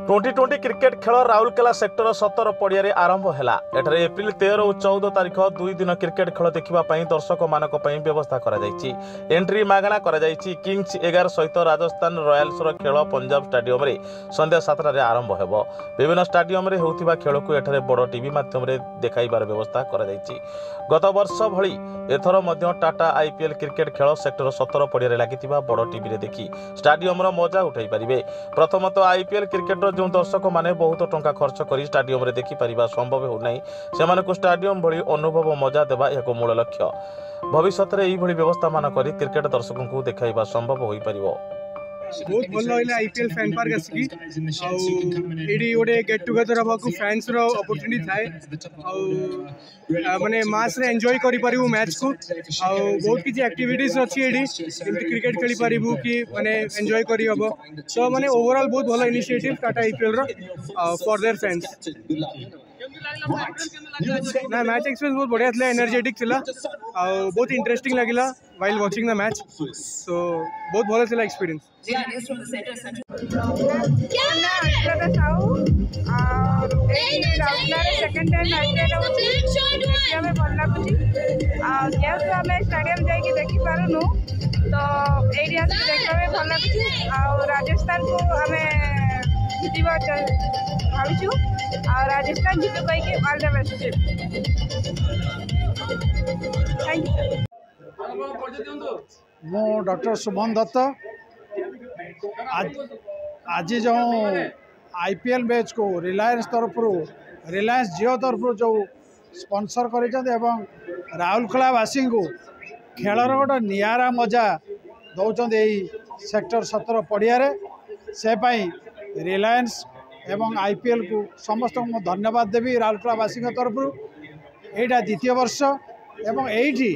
2020 cricket खेल Rourkela sector 17 पड़िया आरंभ है। एठारे एप्रिल 13 और 14 तारीख 2 दिन क्रिकेट खेल देखा दर्शक मानक व्यवस्था एंट्री मागणा किंग्स 11 सहित राजस्थान रॉयल्स खेल पंजाब स्टाडियम रे संध्या 7 आरंभ हो। विभिन्न स्टाडियम रे होउथिबा खेल को एठारे बड़ टीवी माध्यम रे देखाइबार व्यवस्था गत वर्ष भली एथर मध्य टाटा आईपीएल क्रिकेट खेल सेक्टर 17 पड़िया लागिथिबा बड़ टीवी रे देखि स्टाडियम रो मजा उठाई पारिबे। प्रथमतः आईपीएल क्रिकेट जो दर्शक माने बहुत टंका खर्च कर स्टाडियम रे देखि परिबा संभव हो नहीं, सेमानकु स्टाडियम भली अनुभव मजा देबा एक मूल लक्ष्य। भविष्य में यही व्यवस्था मान करी क्रिकेट दर्शकों को देखाइबा संभव हो पारिबो। बहुत भल लगे आईपीएल फैन पार्क आसिकी एडी गोटे गेट टुगेदर हवा को फैंस रो अपॉर्चुनिटी थाए माने मास रे एंजॉय करि परिबु मैच को बहुत किछि एक्टिविटीज अछि एडी जेमति क्रिकेट खेली परिबु कि माने एंजॉय करि हबो। सो माने ओवरऑल बहुत भल इनिशिएटिव टाटा आईपीएल रो फॉर देयर फैंस। ना मैच एक्सपीरियंस बहुत बढ़िया था, एनर्जेटिक थिला बहुत इंटरेस्टिंग लगिला while watching the match. So बहुत भल थिला एक्सपीरियंस। सेकंड टाइम आईपीएल हमें भल लगुच जेहेतु आम स्टाडियम जाकि देखी पारुनु तो ये देखा भल लगुच। राजस्थान को आम जीत भावुँ राजस्थान जीत कहीकि all the best. Thank you. मु डॉक्टर सुमन दत्त आज जो आईपीएल मैच को रिलायंस तरफ रिलायंस जियो तरफ जो स्पॉन्सर कर राउरकेलावासी को खेलर गोटे नियारा मजा दौरान सेक्टर 17 पड़िया से रिलायंस एवं आईपीएल को समस्त को धन्यवाद देवी राउरकेलावासी तरफ। यहाँ द्वितीय वर्ष एवं यही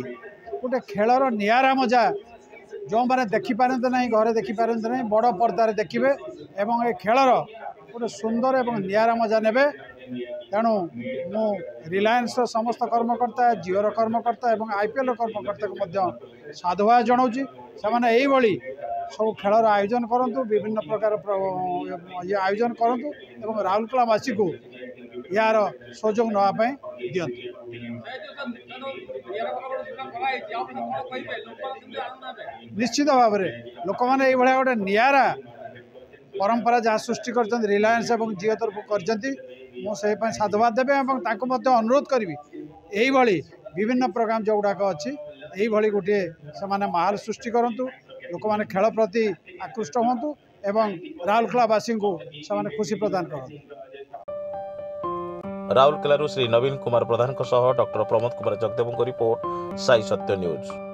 गोटे खेलर नियारा मजा जो मैंने देखिपारते ना घरे देखिपारते ना बड़ पर्दार देखिए एवं ये खेलर गोटे सुंदर एवं नियारा मजा नेबे। तेणु मु रिलायंस समस्त कर्मकर्ता जिओर कर्मकर्ता एवं आईपीएल कर्मकर्ता को साधुवाद जनाऊँगी से सब खेलर आयोजन करूँ, विभिन्न प्रकार ये आयोजन करूँ एवं राउरकेलावासी को यार सुजोग नापी दियंतु। निश्चित भाव में लोक मैंने ये गोटे नियारा परंपरा जहाँ सृष्टि कर रिलायंस एवं जियो तरफ कर साधुवाद देवे और अनुरोध करी यही विभिन्न प्रोग्राम जो गुड़ाक अच्छी यही गोटे से माहौल सृष्टि करूँ, लोक मैंने खेल प्रति आकृष्ट हूँ एवं राउरकेलावासी को से खुशी प्रदान करूँ। राउरकेला श्री नवीन कुमार प्रधान डॉक्टर प्रमोद कुमार जगदेव रिपोर्ट साई सत्य न्यूज।